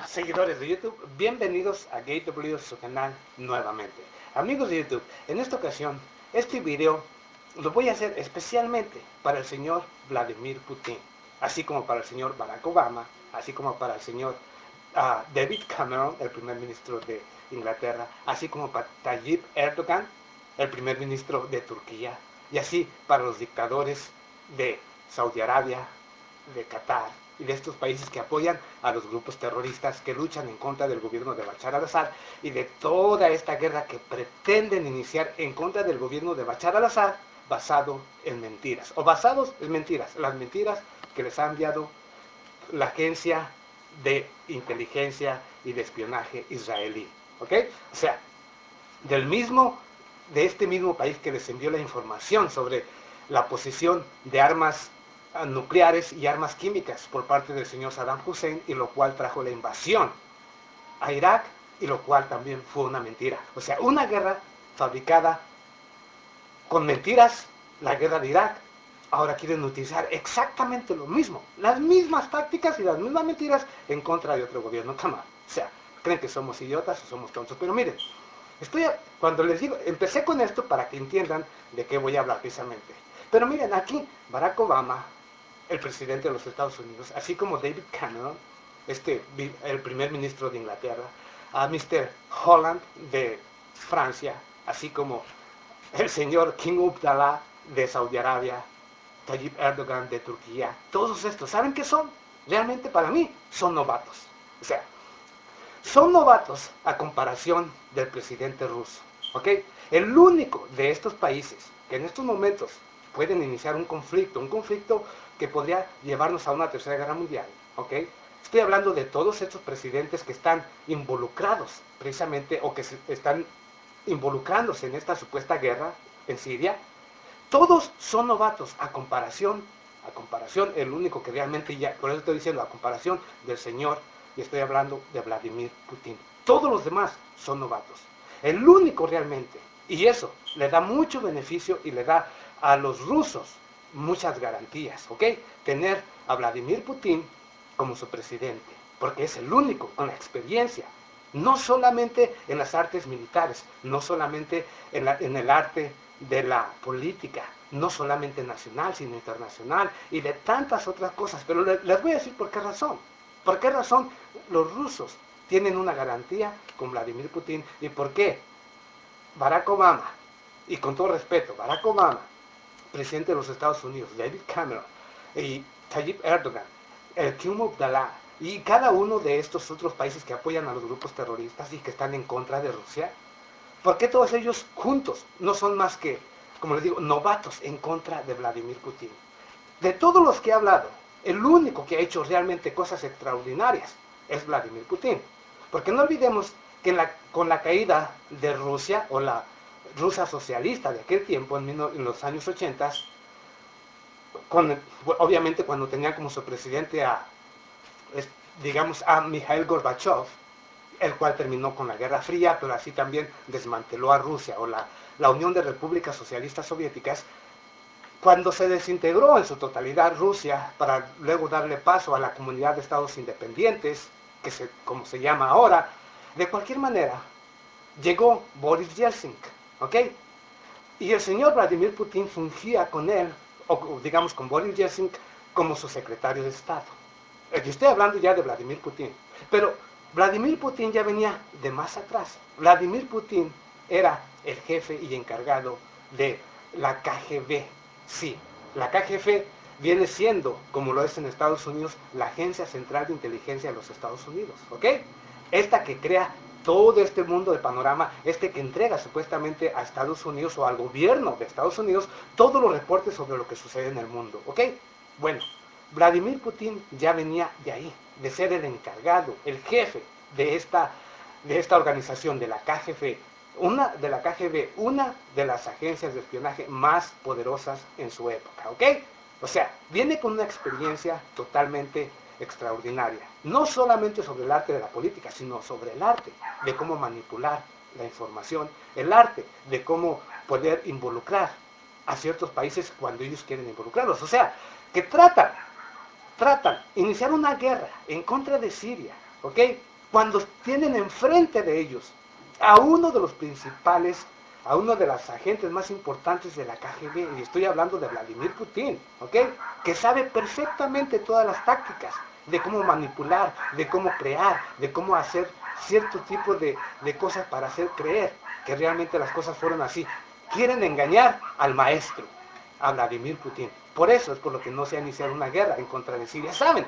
Seguidores de YouTube, bienvenidos a GateW, su canal, nuevamente. Amigos de YouTube, en esta ocasión, este video lo voy a hacer especialmente para el señor Vladimir Putin, así como para el señor Barack Obama, así como para el señor David Cameron, el primer ministro de Inglaterra, así como para Tayyip Erdogan, el primer ministro de Turquía, y así para los dictadores de Saudi Arabia, de Qatar y de estos países que apoyan a los grupos terroristas que luchan en contra del gobierno de Bashar al-Assad y de toda esta guerra que pretenden iniciar en contra del gobierno de Bashar al-Assad basado en mentiras, o basados en mentiras, las mentiras que les ha enviado la agencia de inteligencia y de espionaje israelí, ¿ok? O sea, del mismo, de este mismo país que les envió la información sobre la posesión de armas nucleares y armas químicas por parte del señor Saddam Hussein, y lo cual trajo la invasión a Irak, y lo cual también fue una mentira. O sea, una guerra fabricada con mentiras, la guerra de Irak. Ahora quieren utilizar exactamente lo mismo, las mismas tácticas y las mismas mentiras en contra de otro gobierno. Come on. O sea, creen que somos idiotas o somos tontos. Pero miren, cuando les digo, empecé con esto para que entiendan de qué voy a hablar precisamente. Pero miren, aquí Barack Obama, el presidente de los Estados Unidos, así como David Cameron, el primer ministro de Inglaterra, a Mr. Holland de Francia, así como el señor King Abdallah de Saudi Arabia, Tayyip Erdogan de Turquía, todos estos, ¿saben qué son? Realmente para mí son novatos. O sea, son novatos a comparación del presidente ruso, ¿ok? El único de estos países que en estos momentos pueden iniciar un conflicto que podría llevarnos a una tercera guerra mundial, ¿ok? Estoy hablando de todos estos presidentes que están involucrados precisamente, o que están involucrándose en esta supuesta guerra en Siria. Todos son novatos a comparación, el único que realmente, ya, por eso estoy diciendo, a comparación del señor, y estoy hablando de Vladimir Putin. Todos los demás son novatos. El único realmente, y eso le da mucho beneficio y le da a los rusos muchas garantías, ¿ok? Tener a Vladimir Putin como su presidente, porque es el único con la experiencia, no solamente en las artes militares, no solamente en el arte de la política, no solamente nacional, sino internacional, y de tantas otras cosas. Pero les voy a decir por qué razón. ¿Por qué razón los rusos tienen una garantía con Vladimir Putin? ¿Y por qué Barack Obama, y con todo respeto, Barack Obama, presidente de los Estados Unidos, David Cameron y Tayyip Erdogan, el King Abdallah, y cada uno de estos otros países que apoyan a los grupos terroristas y que están en contra de Rusia? ¿Por qué todos ellos juntos no son más que, como les digo, novatos en contra de Vladimir Putin? De todos los que he hablado, el único que ha hecho realmente cosas extraordinarias es Vladimir Putin. Porque no olvidemos que con la caída de Rusia, o la Rusia socialista de aquel tiempo, en los años 80, obviamente cuando tenían como su presidente digamos, a Mikhail Gorbachev, el cual terminó con la Guerra Fría, pero así también desmanteló a Rusia, o la Unión de Repúblicas Socialistas Soviéticas. Cuando se desintegró en su totalidad Rusia, para luego darle paso a la Comunidad de Estados Independientes, como se llama ahora, de cualquier manera, llegó Boris Yeltsin, ¿ok? Y el señor Vladimir Putin fungía con él, o digamos con Boris Yeltsin, como su secretario de Estado. Yo estoy hablando ya de Vladimir Putin. Pero Vladimir Putin ya venía de más atrás. Vladimir Putin era el jefe y encargado de la KGB. Sí, la KGB viene siendo, como lo es en Estados Unidos, la Agencia Central de Inteligencia de los Estados Unidos, ¿ok? Esta que crea todo este mundo de panorama, que entrega supuestamente a Estados Unidos o al gobierno de Estados Unidos todos los reportes sobre lo que sucede en el mundo, ¿ok? Bueno, Vladimir Putin ya venía de ahí, de ser el encargado, el jefe de esta organización, de la KGB, una de las agencias de espionaje más poderosas en su época, ¿ok? O sea, viene con una experiencia totalmente extraordinaria, no solamente sobre el arte de la política, sino sobre el arte de cómo manipular la información, el arte de cómo poder involucrar a ciertos países cuando ellos quieren involucrarlos. O sea, que tratan iniciar una guerra en contra de Siria, ¿ok? cuando tienen enfrente de ellos a uno de los principales, a uno de los agentes más importantes de la KGB, y estoy hablando de Vladimir Putin, ¿ok? Que sabe perfectamente todas las tácticas de cómo manipular, de cómo crear, de cómo hacer cierto tipo de cosas para hacer creer que realmente las cosas fueron así. Quieren engañar al maestro, a Vladimir Putin. Por eso es por lo que no se ha iniciado una guerra en contra de Siria. Saben,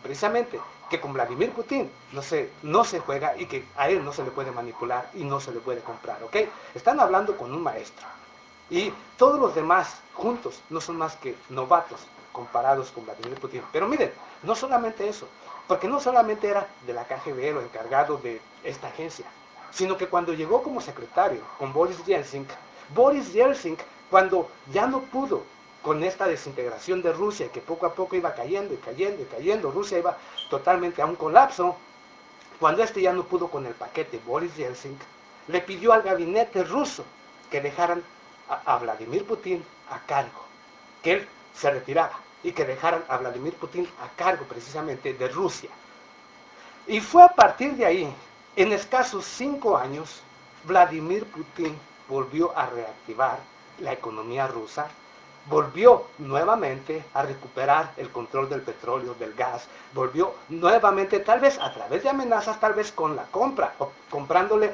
precisamente, que con Vladimir Putin no se juega y que a él no se le puede manipular y no se le puede comprar, ¿ok? Están hablando con un maestro. Y todos los demás juntos no son más que novatos comparados con Vladimir Putin. Pero miren, no solamente eso, porque no solamente era de la KGB o encargado de esta agencia, sino que cuando llegó como secretario con Boris Yeltsin, cuando ya no pudo con esta desintegración de Rusia, que poco a poco iba cayendo y cayendo y cayendo, Rusia iba totalmente a un colapso, cuando este ya no pudo con el paquete, Boris Yeltsin le pidió al gabinete ruso que dejaran a Vladimir Putin a cargo, que él se retirara y que dejaran a Vladimir Putin a cargo precisamente de Rusia. Y fue a partir de ahí, en escasos 5 años, Vladimir Putin volvió a reactivar la economía rusa, volvió nuevamente a recuperar el control del petróleo, del gas, volvió nuevamente, tal vez a través de amenazas, tal vez con la compra, o comprándole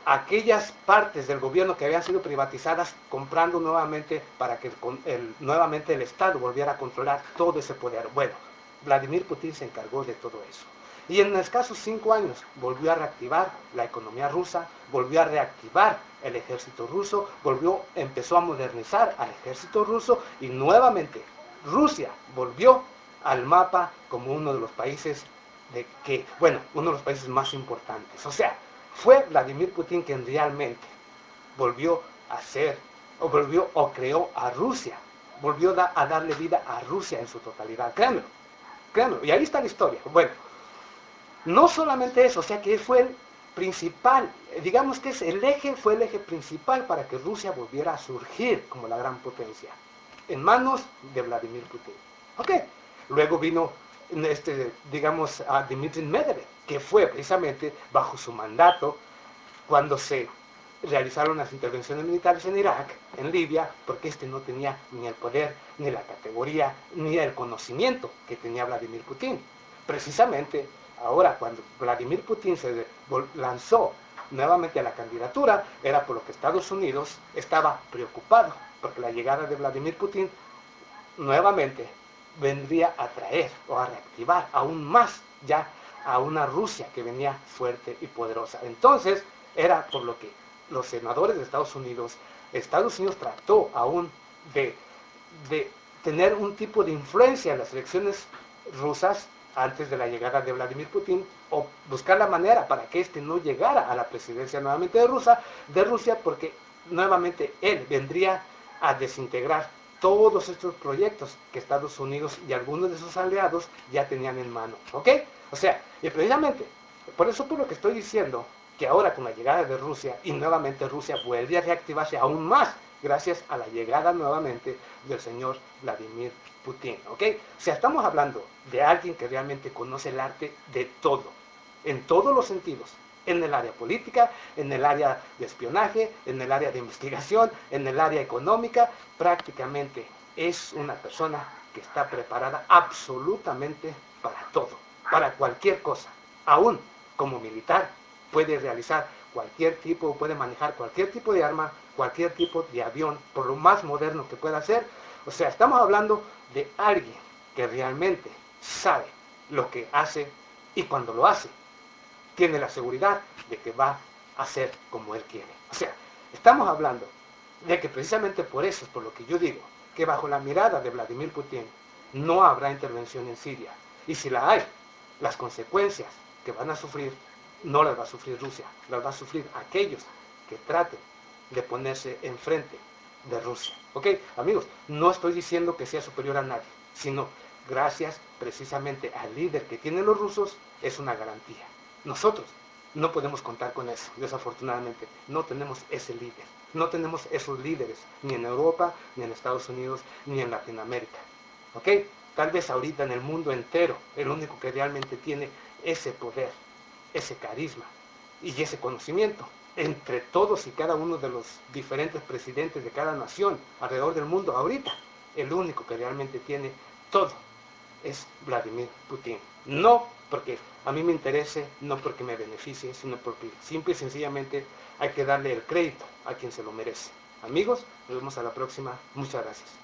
aquellas partes del gobierno que habían sido privatizadas, comprando nuevamente para que nuevamente el Estado volviera a controlar todo ese poder. Bueno, Vladimir Putin se encargó de todo eso. Y en escasos 5 años volvió a reactivar la economía rusa, volvió a reactivar el ejército ruso, empezó a modernizar al ejército ruso y nuevamente Rusia volvió al mapa como uno de los países uno de los países más importantes. O sea, fue Vladimir Putin quien realmente volvió a ser, o creó a Rusia, volvió a darle vida a Rusia en su totalidad. Créanmelo, créanmelo. Y ahí está la historia. Bueno, no solamente eso, o sea que fue el principal, digamos que fue el eje principal para que Rusia volviera a surgir como la gran potencia, en manos de Vladimir Putin. ¿Ok? Luego vino, digamos, a Dmitry Medvedev, que fue precisamente bajo su mandato cuando se realizaron las intervenciones militares en Irak, en Libia, porque este no tenía ni el poder, ni la categoría, ni el conocimiento que tenía Vladimir Putin. Precisamente ahora, cuando Vladimir Putin se lanzó nuevamente a la candidatura, era por lo que Estados Unidos estaba preocupado, porque la llegada de Vladimir Putin nuevamente vendría a traer o a reactivar aún más ya a una Rusia que venía fuerte y poderosa. Entonces, era por lo que los senadores de Estados Unidos trató aún de tener un tipo de influencia en las elecciones rusas antes de la llegada de Vladimir Putin, o buscar la manera para que éste no llegara a la presidencia nuevamente de Rusia, porque nuevamente él vendría a desintegrar todos estos proyectos que Estados Unidos y algunos de sus aliados ya tenían en mano, ¿ok? O sea, y precisamente, por eso por lo que estoy diciendo, que ahora con la llegada de Rusia, y nuevamente Rusia vuelve a reactivarse aún más, gracias a la llegada nuevamente del señor Vladimir Putin, ¿ok? O sea, estamos hablando de alguien que realmente conoce el arte de todo, en todos los sentidos, en el área política, en el área de espionaje, en el área de investigación, en el área económica, prácticamente es una persona que está preparada absolutamente para todo, para cualquier cosa, aún como militar puede realizar cualquier tipo, puede manejar cualquier tipo de arma, cualquier tipo de avión, por lo más moderno que pueda ser. O sea, estamos hablando de alguien que realmente sabe lo que hace y cuando lo hace, tiene la seguridad de que va a hacer como él quiere. O sea, estamos hablando de que precisamente por eso es por lo que yo digo que bajo la mirada de Vladimir Putin no habrá intervención en Siria. Y si la hay, las consecuencias que van a sufrir no las va a sufrir Rusia, las va a sufrir aquellos que traten de ponerse enfrente de Rusia. ¿Ok? Amigos, no estoy diciendo que sea superior a nadie, sino gracias precisamente al líder que tienen los rusos, es una garantía. Nosotros no podemos contar con eso, desafortunadamente. No tenemos ese líder. No tenemos esos líderes, ni en Europa, ni en Estados Unidos, ni en Latinoamérica. ¿Ok? Tal vez ahorita en el mundo entero, el único que realmente tiene ese poder ese carisma y ese conocimiento. Entre todos y cada uno de los diferentes presidentes de cada nación alrededor del mundo, ahorita, el único que realmente tiene todo es Vladimir Putin. No porque a mí me interese, no porque me beneficie, sino porque simple y sencillamente hay que darle el crédito a quien se lo merece. Amigos, nos vemos a la próxima. Muchas gracias.